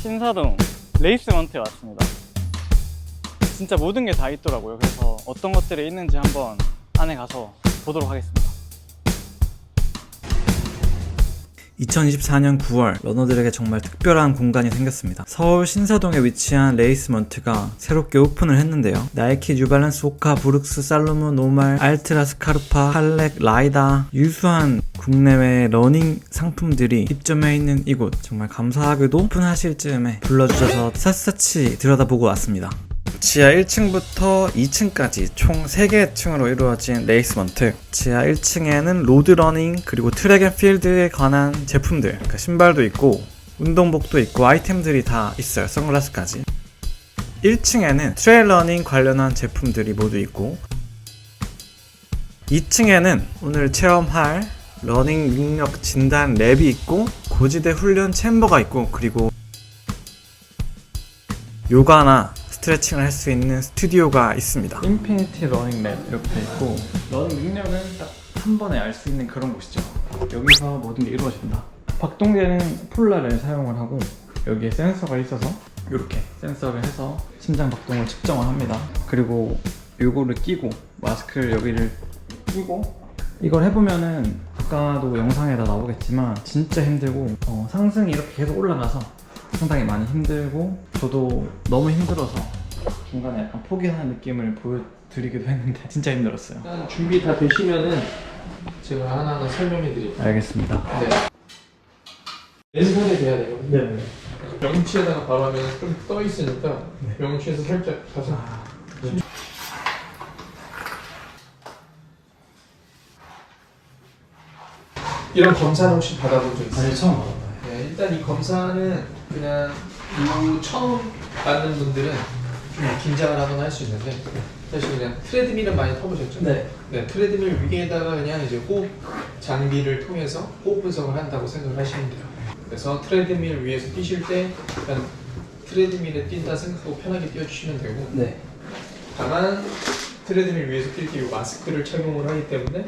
신사동 레이스먼트에 왔습니다. 진짜 모든 게 다 있더라고요. 그래서 어떤 것들이 있는지 한번 안에 가서 보도록 하겠습니다. 2024년 9월 러너들에게 정말 특별한 공간이 생겼습니다. 서울 신사동에 위치한 레이스먼트가 새롭게 오픈을 했는데요. 나이키, 뉴발란스, 호카, 브룩스, 살로몬, 노말, 알트라, 스카르파, 할렉, 라이다 유수한 국내외 러닝 상품들이 입점해 있는 이곳, 정말 감사하게도 오픈하실 즈음에 불러주셔서 샅샅이 들여다보고 왔습니다. 지하 1층부터 2층까지 총 3개의 층으로 이루어진 레이스먼트. 지하 1층에는 로드러닝 그리고 트랙앤필드에 관한 제품들, 그러니까 신발도 있고 운동복도 있고 아이템들이 다 있어요. 선글라스까지. 1층에는 트레일러닝 관련한 제품들이 모두 있고 2층에는 오늘 체험할 러닝 능력 진단 랩이 있고 고지대 훈련 챔버가 있고 그리고 요가나 스트레칭을 할 수 있는 스튜디오가 있습니다. 인피니티 러닝 랩 이렇게 돼 있고 러닝 능력은 딱 한 번에 알 수 있는 그런 곳이죠. 여기서 모든 게 이루어진다. 박동재는 폴라를 사용을 하고 여기에 센서가 있어서 이렇게 센서를 해서 심장 박동을 측정을 합니다. 그리고 요거를 끼고 마스크를 여기를 끼고 이걸 해보면은 아까도 영상에다 나오겠지만 진짜 힘들고 상승이 이렇게 계속 올라가서 상당히 많이 힘들고 저도 너무 힘들어서 중간에 약간 포기하는 느낌을 보여드리기도 했는데 진짜 힘들었어요. 일단 준비 다 되시면은 제가 하나하나 설명해 드릴게요. 알겠습니다. 네. 왼손에 돼야 돼요. 네. 명치에다가 바로 하면 좀 떠 있으니까 명치에서 살짝 가서 이런 검사는 혹시 받아본 적 있어요? 아니 처음 알아봐요. 네, 일단 이 검사는 그냥 처음 받는 분들은 좀 긴장을 하거나 할 수 있는데 사실 그냥 트레드밀은 많이 타보셨죠? 네. 네, 트레드밀 위에다가 그냥 이제 호흡 장비를 통해서 호흡 분석을 한다고 생각을 하시면 돼요. 그래서 트레드밀 위에서 뛰실 때 그냥 트레드밀에 뛴다 생각하고 편하게 뛰어주시면 되고 네. 다만 트레드밀 위에서 뛸 때 이 마스크를 착용을 하기 때문에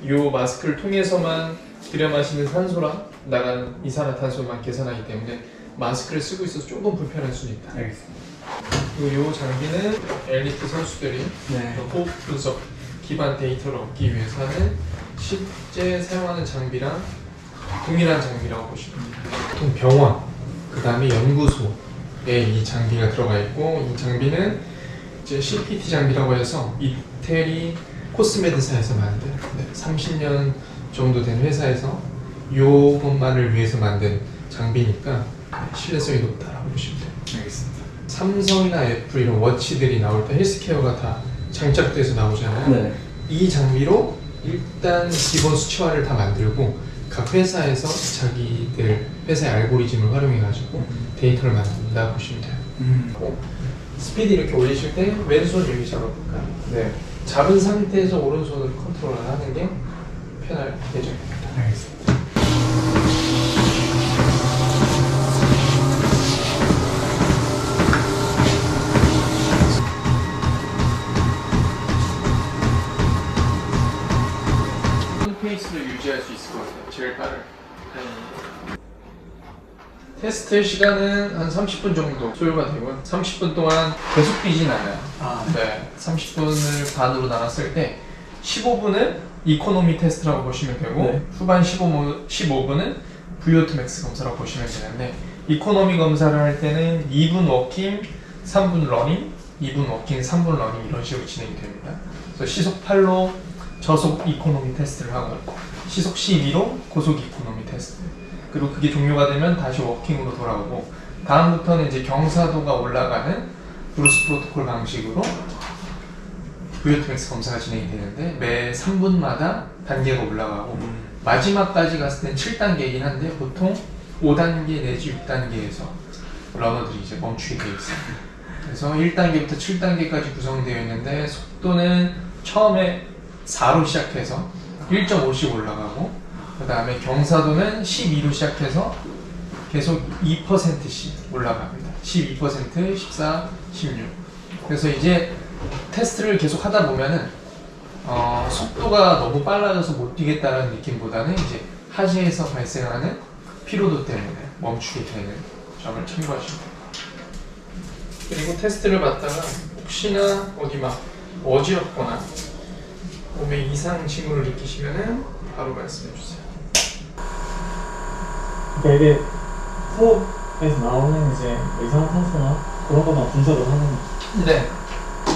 이 마스크를 통해서만 들여 마시는 산소랑 나가는 이산화탄소만 계산하기 때문에 마스크를 쓰고 있어서 조금 불편할 수는 있다. 알겠습니다. 그리고 이 장비는 엘리트 선수들이 네. 호흡 분석 기반 데이터를 얻기 위해서는 실제 사용하는 장비랑 동일한 장비라고 보시면 됩니다. 보통 병원, 그 다음에 연구소에 이 장비가 들어가 있고 이 장비는 이제 CPT 장비라고 해서 이태리 코스메드사에서 만든 30년 정도 된 회사에서 이것만을 위해서 만든 장비니까 신뢰성이 높다라고 보시면 돼요. 알겠습니다. 삼성이나 애플 이런 워치들이 나올 때 헬스케어가 다 장착돼서 나오잖아요. 네. 이 장비로 일단 기본 수치화를 다 만들고 각 회사에서 자기들 회사의 알고리즘을 활용해가지고 데이터를 만든다 보시면 돼요. 스피드 이렇게 올리실 때 왼손 여기 잡아볼까요? 네. 잡은 상태에서 오른손을 컨트롤을 하는 게 편할 예정입니다. 알겠습니다. 페이스를 유지할 수 있을 것 같아요. 제일 빠른. 테스트 시간은 한 30분 정도 소요가 되고요. 30분 동안 계속 뛰진 않아요. 네. 30분을 반으로 나눴을 때 15분은 이코노미 테스트라고 보시면 되고 네. 후반 15분은 VO2 맥스 검사라고 보시면 되는데 이코노미 검사를 할 때는 2분 워킹, 3분 러닝, 2분 워킹, 3분 러닝 이런 식으로 진행이 됩니다. 그래서 시속 8로 저속 이코노미 테스트를 하고 시속 12로 고속 이코노미 테스트, 그리고 그게 종료가 되면 다시 워킹으로 돌아오고 다음부터는 이제 경사도가 올라가는 브루스 프로토콜 방식으로 VO2 맥스 검사가 진행이 되는데 매 3분마다 단계가 올라가고 마지막까지 갔을 땐 7단계이긴 한데 보통 5단계 내지 6단계에서 러너들이 이제 멈추게 되어 있어요. 그래서 1단계부터 7단계까지 구성되어 있는데 속도는 처음에 4로 시작해서 1.5씩 올라가고 그 다음에 경사도는 12로 시작해서 계속 2%씩 올라갑니다. 12%, 14, 16. 그래서 이제 테스트를 계속 하다 보면은 속도가 너무 빨라져서 못 뛰겠다는 느낌보다는 이제 하지에서 발생하는 피로도 때문에 멈추게 되는 점을 참고하시면 됩니다. 그리고 테스트를 받다가 혹시나 어디 막 어지럽거나 몸에 이상 징후를 느끼시면은 바로 말씀해 주세요. 그러니까 이게 호흡에서 나오는 이제 이산화탄소나 그런 것만 분석을 하는. 네.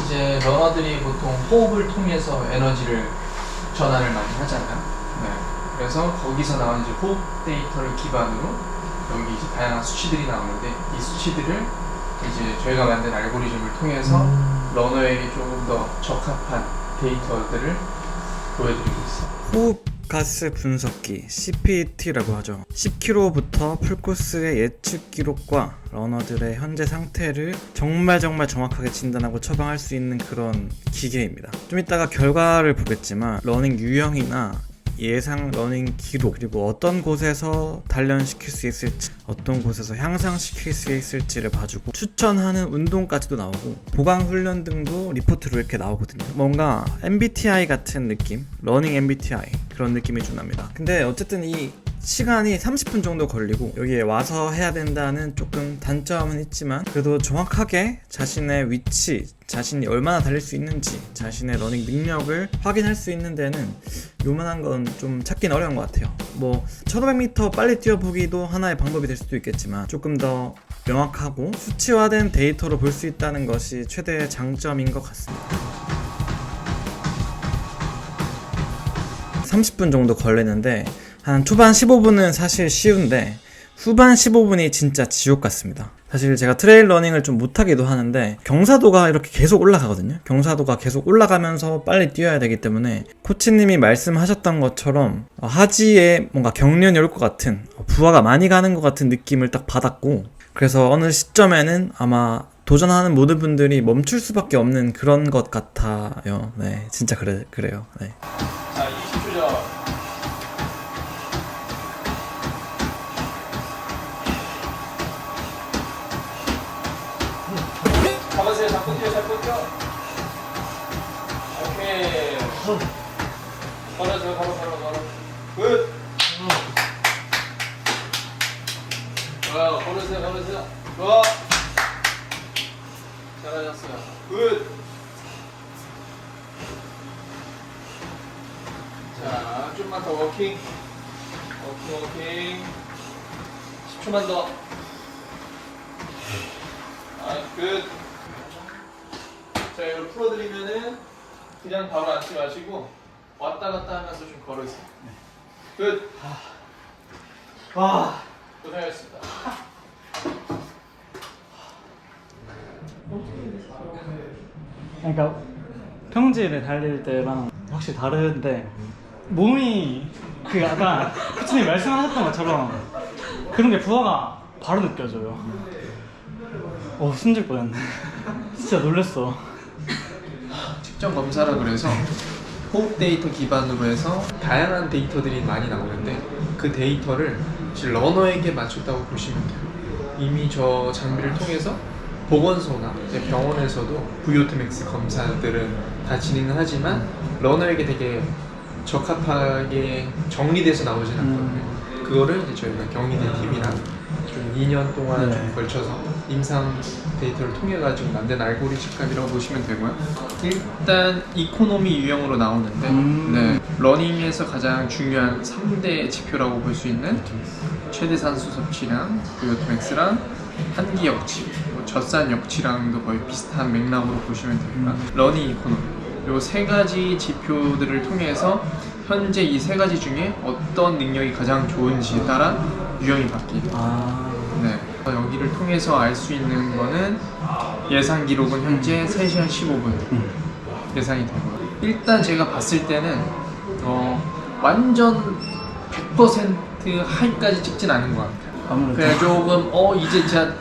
이제 러너들이 보통 호흡을 통해서 에너지를 전환을 많이 하잖아요. 네. 그래서 거기서 나오는 이제 호흡 데이터를 기반으로 여기 이제 다양한 수치들이 나오는데 이 수치들을 이제 저희가 만든 알고리즘을 통해서 러너에게 조금 더 적합한 데이터들을 보여드리고 있어요. 호흡 가스 분석기 CPT라고 하죠. 10km부터 풀코스의 예측 기록과 러너들의 현재 상태를 정말 정확하게 진단하고 처방할 수 있는 그런 기계입니다. 좀 이따가 결과를 보겠지만 러닝 유형이나 예상 러닝 기록, 그리고 어떤 곳에서 단련시킬 수 있을지, 어떤 곳에서 향상시킬 수 있을지를 봐주고 추천하는 운동까지도 나오고 보강 훈련 등도 리포트로 이렇게 나오거든요. 뭔가 MBTI 같은 느낌, 러닝 MBTI 그런 느낌이 좀 납니다. 근데 어쨌든 이 시간이 30분 정도 걸리고 여기에 와서 해야 된다는 조금 단점은 있지만 그래도 정확하게 자신의 위치, 자신이 얼마나 달릴 수 있는지, 자신의 러닝 능력을 확인할 수 있는 데는 요만한 건 좀 찾긴 어려운 것 같아요. 뭐 1500m 빨리 뛰어보기도 하나의 방법이 될 수도 있겠지만 조금 더 명확하고 수치화된 데이터로 볼 수 있다는 것이 최대의 장점인 것 같습니다. 30분 정도 걸리는데 한 초반 15분은 사실 쉬운데 후반 15분이 진짜 지옥 같습니다. 사실 제가 트레일 러닝을 좀 못하기도 하는데 경사도가 이렇게 계속 올라가거든요. 경사도가 계속 올라가면서 빨리 뛰어야 되기 때문에 코치님이 말씀하셨던 것처럼 하지에 뭔가 경련이 올 것 같은, 부하가 많이 가는 것 같은 느낌을 딱 받았고, 그래서 어느 시점에는 아마 도전하는 모든 분들이 멈출 수밖에 없는 그런 것 같아요. 네, 진짜 그래요. 네. 자, 20초 전. 가보세요. 잡고 뛰어. 오케이. 걸어. 굿. 좋아요. 걸으세요. 좋아. 잘하셨어요. 굿. 자, 좀만 더 워킹. 10초만 더. 굿. 자, 이걸 풀어드리면은 그냥 바로 앉지 마시고 왔다 갔다 하면서 좀 걸으세요. 굿. 와, 고생하셨습니다. 그러니까 평지를 달릴 때랑 확실히 다른데 몸이 그 아까 코치님 말씀하셨던 것처럼 그런 게 부하가 바로 느껴져요. 숨질 뻔했네. 진짜 놀랬어. 측정 검사라 그래서 호흡 데이터 기반으로 해서 다양한 데이터들이 많이 나오는데 그 데이터를 러너에게 맞췄다고 보시면 돼요. 이미 저 장비를 통해서 보건소나 병원에서도 VO2max 검사들은 다 진행을 하지만 러너에게 되게 적합하게 정리돼서 나오진 않거든요. 그거를 이제 저희가 경희대 팀이랑 좀 2년 동안 좀 걸쳐서 임상 데이터를 통해 가지고 만든 알고리즘감이라고 보시면 되고요. 일단 이코노미 유형으로 나오는데 네, 러닝에서 가장 중요한 3대 지표라고 볼 수 있는 최대 산소 섭취량, VO2max랑 한기 역치, 젖산 역치랑도 거의 비슷한 맥락으로 보시면 됩니다. 러닝 이코노미 요 세 가지 지표들을 통해서 현재 이 세 가지 중에 어떤 능력이 가장 좋은지에 따라 유형이 바뀝니다. 네. 여기를 통해서 알 수 있는 거는 예상 기록은 현재 3시간 15분 예상이 되고요. 일단 제가 봤을 때는 완전 100% 하이까지 찍진 않은 것 같아요. 아무래도 그냥 조금 이제 진짜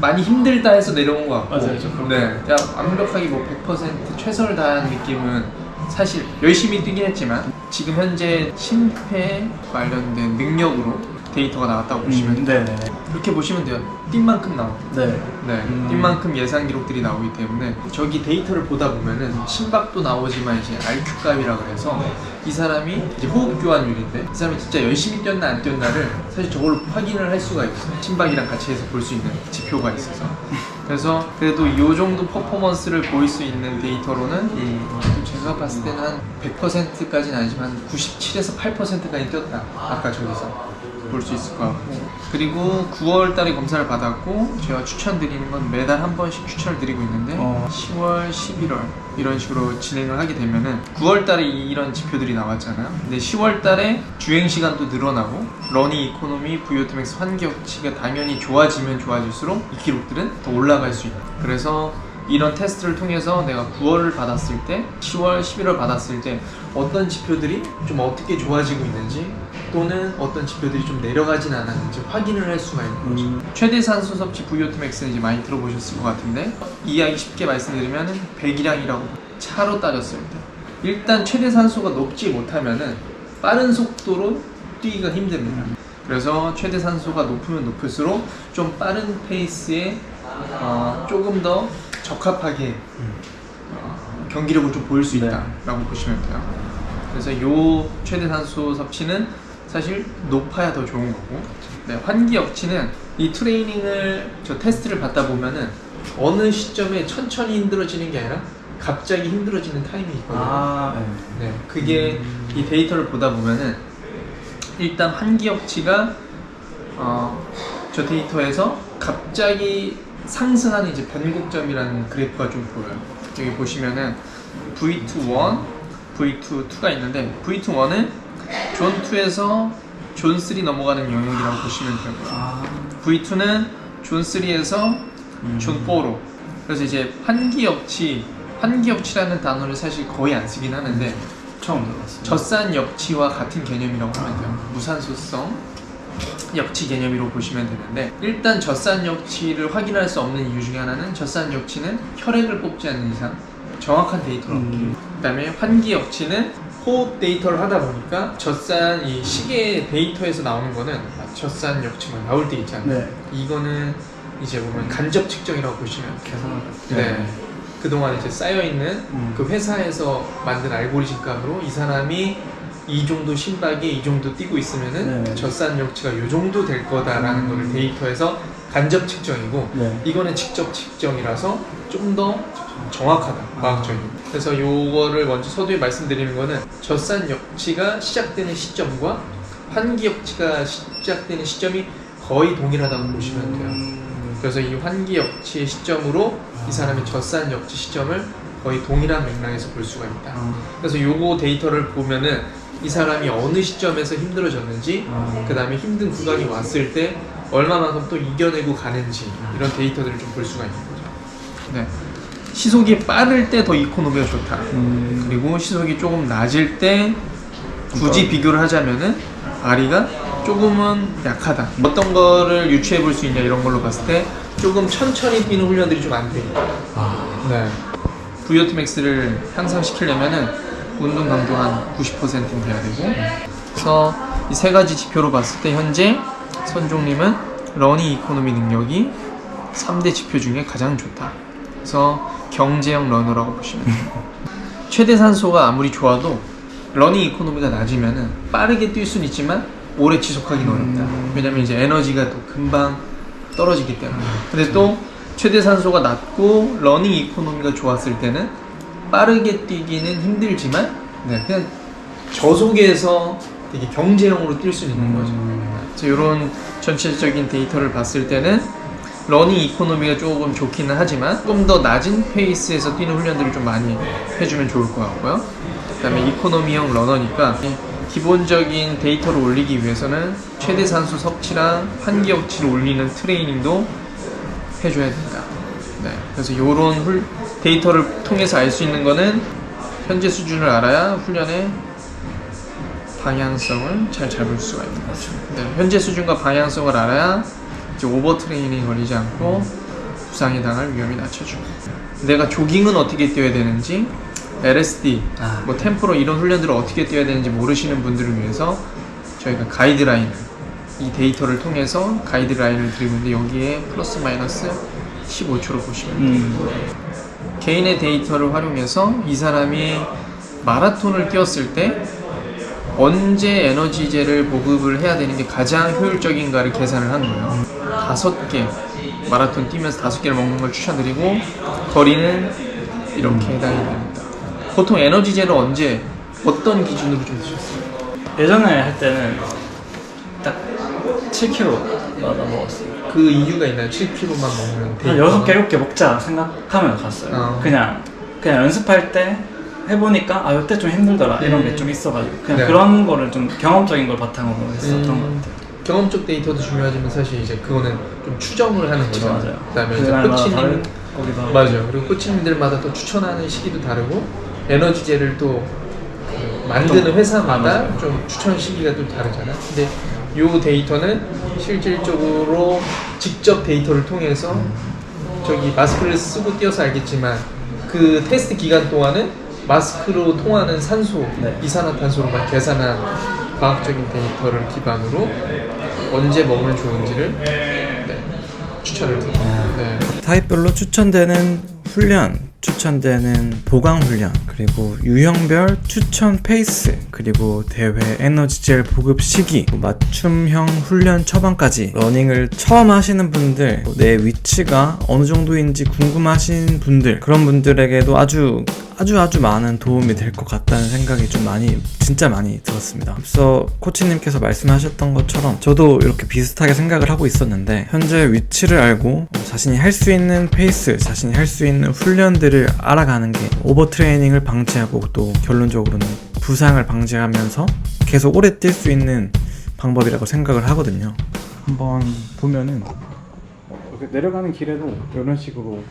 많이 힘들다 해서 내려온 것 같고 맞아요. 네, 그냥 완벽하게 뭐 100% 최선을 다한 느낌은 사실 열심히 뛰긴 했지만 지금 현재 심폐 관련된 능력으로 데이터가 나왔다고 보시면 돼요. 네네. 이렇게 보시면 돼요. 뛴만큼 나옵니다. 네. 네, 뛴만큼 예상 기록들이 나오기 때문에 저기 데이터를 보다 보면은 심박도 나오지만 이제 RQ 값이라 그래서 이 사람이 이제 호흡 교환율인데 이 사람이 진짜 열심히 뛰었나 안 뛰었나를 사실 저걸로 확인을 할 수가 있어요. 심박이랑 같이 해서 볼 수 있는 지표가 있어서. 그래서 그래도 이 정도 퍼포먼스를 보일 수 있는 데이터로는 제가 봤을 때는 한 100%까지는 아니지만 97에서 8%까지 뛰었다. 아까 저기서 볼 수 있을 것 같고, 그리고 9월 달에 검사를 받았고 제가 추천드리는 건 매달 한 번씩 추천을 드리고 있는데 10월, 11월 이런 식으로 진행을 하게 되면은 9월 달에 이런 지표들이 나왔잖아요. 근데 10월 달에 주행 시간도 늘어나고 러닝 이코노미, VO2 맥스 환기역치가 당연히 좋아지면 좋아질수록 이 기록들은 더 올라갈 수 있는, 그래서 이런 테스트를 통해서 내가 9월을 받았을 때, 10월, 11월 받았을 때 어떤 지표들이 좀 어떻게 좋아지고 있는지 또는 어떤 지표들이 좀 내려가진 않았는지 확인을 할 수가 있는 거죠. 최대 산소 섭취 VO2 맥스는 이제 많이 들어보셨을 것 같은데 이야기 쉽게 말씀드리면 배기량이라고 차로 따졌을 때 일단 최대 산소가 높지 못하면은 빠른 속도로 뛰기가 힘듭니다. 그래서 최대 산소가 높으면 높을수록 좀 빠른 페이스에 조금 더 적합하게 경기력을 좀 보일 수 있다라고 보시면 돼요. 그래서 요 최대 산소 섭취는 사실 높아야 더 좋은 거고, 네, 환기 역치는 이 트레이닝을 저 테스트를 받다 보면은 어느 시점에 천천히 힘들어지는 게 아니라 갑자기 힘들어지는 타이밍이 있거든요. 네, 그게 이 데이터를 보다 보면은 일단 환기 역치가 저 데이터에서 갑자기 상승하는 이제 변곡점이라는 그래프가 좀 보여요. 여기 보시면은 V2-1, V2-2가 있는데 V2-1은 존 2에서 존 3 넘어가는 영역이라고 보시면 되고요. V2는 존 3에서 존 4로. 그래서 이제 환기역치라는 단어를 사실 거의 안 쓰긴 하는데 처음 들어봤어요. 젖산 역치와 같은 개념이라고 하면 돼요. 무산소성 역치 개념으로 보시면 되는데, 일단 젖산 역치를 확인할 수 없는 이유 중에 하나는 젖산 역치는 혈액을 뽑지 않는 이상 정확한 데이터를 얻기. 그다음에 환기 역치는 호흡 데이터를 하다 보니까 젖산 이 시계 데이터에서 나오는 거는 젖산 역치만 나올 때 있잖아요. 네. 이거는 이제 보면 간접 측정이라고 보시면 돼요. 계산을 네. 그동안 이제 쌓여있는 그 회사에서 만든 알고리즘 값으로 이 사람이 이 정도 심박에 이 정도 뛰고 있으면은 네. 젖산 역치가 이 정도 될 거다라는 거를 데이터에서 간접 측정이고, 네. 이거는 직접 측정이라서 좀 더 정확하다, 과학적이고. 그래서 요거를 먼저 서두에 말씀드리는 거는 젖산 역치가 시작되는 시점과 환기 역치가 시작되는 시점이 거의 동일하다고 보시면 돼요. 그래서 이 환기 역치의 시점으로 이 사람의 젖산 역치 시점을 거의 동일한 맥락에서 볼 수가 있다. 그래서 요거 데이터를 보면은 이 사람이 어느 시점에서 힘들어졌는지, 그 다음에 힘든 구간이 왔을 때 얼마만큼 또 이겨내고 가는지, 이런 데이터들을 좀 볼 수가 있는 거죠. 네. 시속이 빠를 때 더 이코노미가 좋다. 그리고 시속이 조금 낮을 때 굳이 비교를 하자면은 RE가 조금은 약하다. 어떤 거를 유추해 볼 수 있냐 이런 걸로 봤을 때 조금 천천히 뛰는 훈련들이 좀 안 돼요. 네. VO2 max를 향상시키려면은 운동 강도 한 90%는 돼야 되고, 그래서 이 세 가지 지표로 봤을 때 현재 선종님은 러닝 이코노미 능력이 3대 지표 중에 가장 좋다. 그래서 경제형 러너라고 보시면 돼요. 최대 산소가 아무리 좋아도 러닝 이코노미가 낮으면은 빠르게 뛸 수는 있지만 오래 지속하기는 어렵다. 왜냐면 이제 에너지가 또 금방 떨어지기 때문에. 근데 또 최대 산소가 낮고 러닝 이코노미가 좋았을 때는 빠르게 뛰기는 힘들지만 그냥 저속에서 되게 경제형으로 뛸 수 있는 거죠. 그래서 이런 전체적인 데이터를 봤을 때는 러닝 이코노미가 조금 좋기는 하지만 조금 더 낮은 페이스에서 뛰는 훈련들을 좀 많이 해주면 좋을 것 같고요. 그 다음에 이코노미형 러너니까 기본적인 데이터를 올리기 위해서는 최대 산소 섭취랑 환기 역치를 올리는 트레이닝도 해줘야 된다. 네, 그래서 이런 데이터를 통해서 알 수 있는 거는 현재 수준을 알아야 훈련의 방향성을 잘 잡을 수가 있는 거죠. 네, 현재 수준과 방향성을 알아야 이제 오버 트레이닝이 걸리지 않고 부상에 당할 위험이 낮춰주고, 내가 조깅은 어떻게 뛰어야 되는지, LSD, 뭐 템포로 이런 훈련들을 어떻게 뛰어야 되는지 모르시는 분들을 위해서 저희가 가이드라인을 이 데이터를 통해서 가이드라인을 드리는데 여기에 플러스 마이너스 15초로 보시면 돼요. 개인의 데이터를 활용해서 이 사람이 마라톤을 뛰었을 때 언제 에너지제를 보급을 해야 되는 게 가장 효율적인가를 계산을 한 거예요. 5개 마라톤 뛰면서 5개를 먹는 걸 추천드리고 거리는 이렇게 해당이 됩니다. 보통 에너지제를 언제 어떤 기준으로 좀 드셨어요? 예전에 할 때는 딱 7kg마다 먹었어요. 그 이유가 있나요? 7kg만 먹는 한 6개, 7개 먹자 생각하면서 갔어요. 그냥 연습할 때 해보니까 아 이때 좀 힘들더라 이런 게 좀 있어가지고 그냥 네. 그런 거를 좀 경험적인 걸 바탕으로 했었던 것 같아요. 경험적 데이터도 중요하지만 사실 이제 그거는 좀 추정을 하는 거죠. 맞아요. 그다음에 이제 그날마다 코치님 다른 거기도 하고. 맞아요. 그리고 코치님들마다 또 추천하는 시기도 다르고 에너지제를 또 만드는 회사마다 맞아요. 좀 추천 시기가 또 다르잖아. 근데 이 데이터는 실질적으로 직접 데이터를 통해서 저기 마스크를 쓰고 뛰어서 알겠지만 그 테스트 기간 동안은 마스크로 통하는 산소, 네. 이산화탄소로만 계산한 과학적인 데이터를 기반으로 언제 먹으면 좋은지를 추천을 드립니다. 네. 타입별로 추천되는 훈련, 추천되는 보강 훈련, 그리고 유형별 추천 페이스, 그리고 대회 에너지젤 보급 시기, 맞춤형 훈련 처방까지 러닝을 처음 하시는 분들, 내 위치가 어느 정도인지 궁금하신 분들, 그런 분들에게도 아주 많은 도움이 될 것 같다는 생각이 좀 진짜 많이 들었습니다. 앞서 코치님께서 말씀하셨던 것처럼 저도 이렇게 비슷하게 생각을 하고 있었는데 현재 위치를 알고 자신이 할 수 있는 페이스, 자신이 할 수 있는 훈련들을 알아가는 게 오버 트레이닝을 방지하고 또 결론적으로는 부상을 방지하면서 계속 오래 뛸 수 있는 방법이라고 생각을 하거든요. 한번 보면은 이렇게 내려가는 길에도 이런 식으로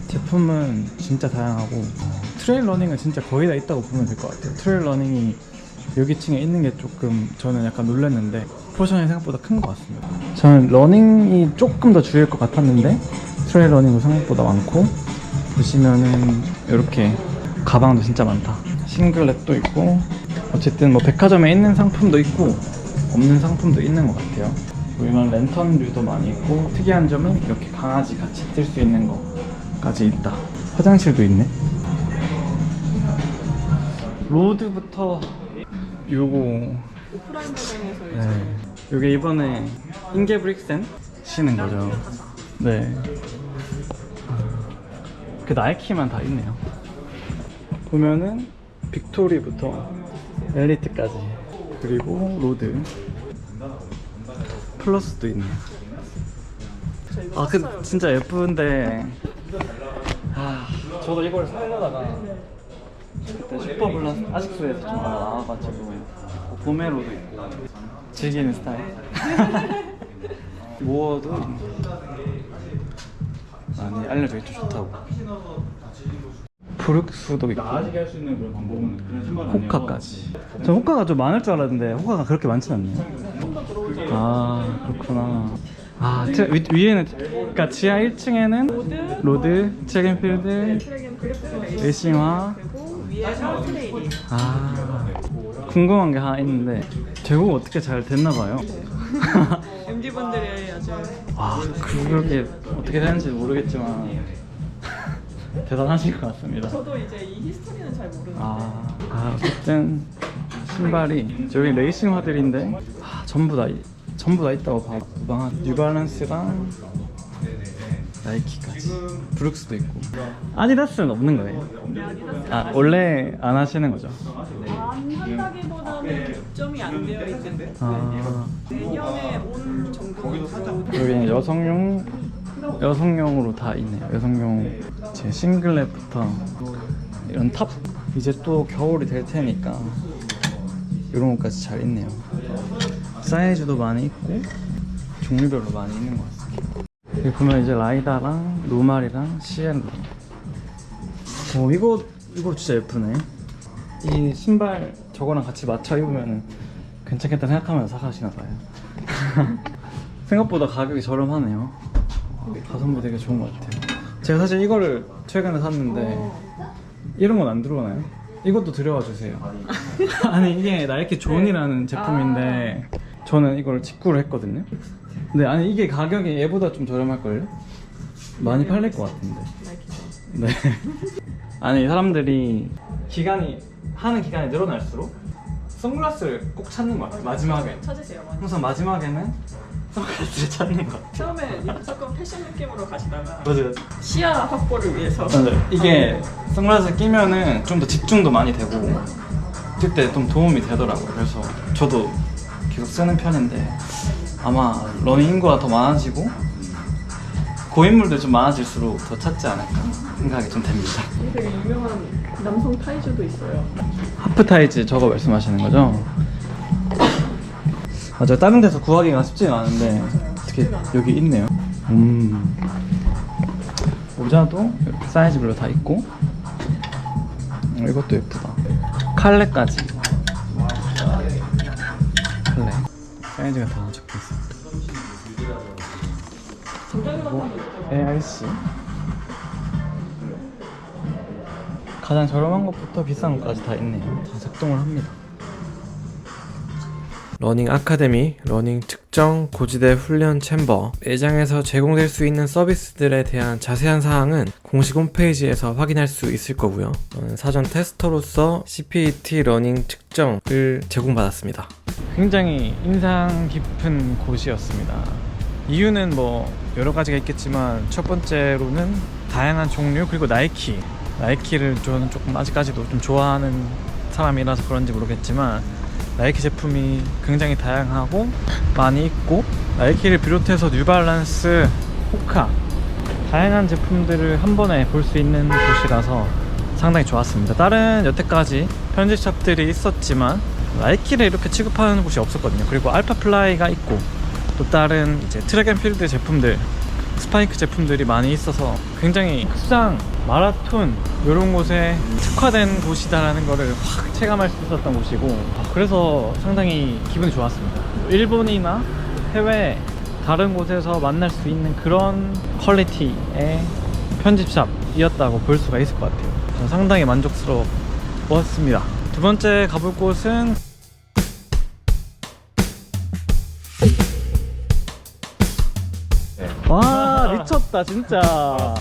제품은 진짜 다양하고 트레일 러닝은 진짜 거의 다 있다고 보면 될 것 같아요. 트레일 러닝이 여기 층에 있는 게 조금 저는 약간 놀랐는데 포션이 생각보다 큰 것 같습니다. 저는 러닝이 조금 더 주일 것 같았는데 트레일 러닝도 생각보다 많고 보시면은 이렇게 가방도 진짜 많다. 싱글렛도 있고 어쨌든 뭐 백화점에 있는 상품도 있고 없는 상품도 있는 것 같아요. 이런 랜턴류도 많이 있고 특이한 점은 이렇게 강아지 같이 뛸 수 있는 거까지 있다. 화장실도 있네. 로드부터 요거 오프라인 매장에서 이제 네. 요게 이번에 인게브릭센 시는 거죠. 네. 그 나이키만 다 있네요. 보면은 빅토리부터 엘리트까지 그리고 로드 플러스도 있네요. 저 이거 아, 그 샀어요. 진짜 예쁜데 저도 이걸 사려다가 그때 슈퍼블라스 아직스에서 좀 나와가지고 보메로도 있고 즐기는 스타일. 모어도 많이 알려져 있죠. 좋다고. 브룩스도 있고 나아지게 할 수 있는 그런 방법은 그런 신발 아니에요. 호카까지. 저 호카가 좀 많을 줄 알았는데 호카가 그렇게 많진 않네요. 아 그렇구나. 아 위에는 그러니까 지하 1층에는 로드, 트랙앤필드, 트랙앤 필드 레이싱화. 그리고 위에는 트레이닝. 아 궁금한 게 하나 있는데 제공 어떻게 잘 됐나 봐요. MZ분들이 아주 와 그게 어떻게 되는지 모르겠지만 대단하신 것 같습니다. 저도 이제 이 히스토리는 잘 모르는데 어쨌든 신발이 저기 레이싱화들인데 전부 다 있다고 봐. 뉴발란스랑 나이키까지 브룩스도 있고 아디다스는 없는 거예요? 아 원래 안 하시는 거죠? 안 한다기보다는 입점이 안 되어 있는데 아 내년에 올 정도. 여기는 여성용으로 다 있네요. 여성용 제 싱글렛부터 이런 탑 이제 또 겨울이 될 테니까 이런 것까지 잘 있네요. 사이즈도 많이 있고 종류별로 많이 있는 것 같습니다. 여기 보면 이제 라이다랑 노말이랑 시엘로. 이거 진짜 예쁘네. 이 신발 저거랑 같이 맞춰 입으면 괜찮겠다 생각하면서 사가시나 봐요. 생각보다 가격이 저렴하네요. 가성비 되게 좋은 것 같아요. 제가 사실 이거를 최근에 샀는데 이런 건 안 들어오나요? 이것도 들여와 주세요. 아니 이게 나이키 존이라는 제품인데 저는 이걸 직구를 했거든요. 근데 아니 이게 가격이 얘보다 좀 저렴할걸요? 많이 팔릴 것 같은데. 네. 아니 사람들이 하는 기간이 늘어날수록 선글라스를 꼭 찾는 것 같아요. 마지막에 찾으세요. 많이. 항상 마지막에는 선글라스를 찾는 것 같아요. 처음에 조금 패션 느낌으로 가시다가 맞아요. 시야 확보를 위해서 이게 선글라스 끼면은 좀 더 집중도 많이 되고 그때 좀 도움이 되더라고요. 그래서 저도 계속 쓰는 편인데 아마 러닝 인구가 더 많아지고 고인물들 좀 많아질수록 더 찾지 않을까 생각이 좀 됩니다. 되게 유명한 남성 타이즈도 있어요. 하프 타이즈 저거 말씀하시는 거죠? 맞아요. 다른 데서 구하기가 쉽지는 않은데 어떻게 여기 있네요. 모자도 이렇게 사이즈별로 다 있고 이것도 예쁘다. 칼레까지. 칼레 사이즈가 다 적혀 있습니다. 그리고 ARC 가장 저렴한 것부터 비싼 것까지 다 있네요. 다 작동을 합니다. 러닝 아카데미, 러닝 측정 고지대 훈련 챔버, 매장에서 제공될 수 있는 서비스들에 대한 자세한 사항은 공식 홈페이지에서 확인할 수 있을 거고요. 저는 사전 테스터로서 CPT 러닝 측정을 제공받았습니다. 굉장히 인상 깊은 곳이었습니다. 이유는 뭐 여러 가지가 있겠지만 첫 번째로는 다양한 종류 그리고 나이키를 저는 조금 아직까지도 좀 좋아하는 사람이라서 그런지 모르겠지만 나이키 제품이 굉장히 다양하고 많이 있고 나이키를 비롯해서 뉴발란스, 호카 다양한 제품들을 한 번에 볼 수 있는 곳이라서 상당히 좋았습니다. 다른 여태까지 편집샵들이 있었지만 나이키를 이렇게 취급하는 곳이 없었거든요. 그리고 알파플라이가 있고 또 다른 이제 트랙앤필드 제품들, 스파이크 제품들이 많이 있어서 굉장히 수상, 마라톤 이런 곳에 특화된 곳이다라는 거를 확 체감할 수 있었던 곳이고 그래서 상당히 기분이 좋았습니다. 일본이나 해외 다른 곳에서 만날 수 있는 그런 퀄리티의 편집샵이었다고 볼 수가 있을 것 같아요. 저는 상당히 만족스러웠습니다. 두 번째 가볼 곳은 와 미쳤다 진짜.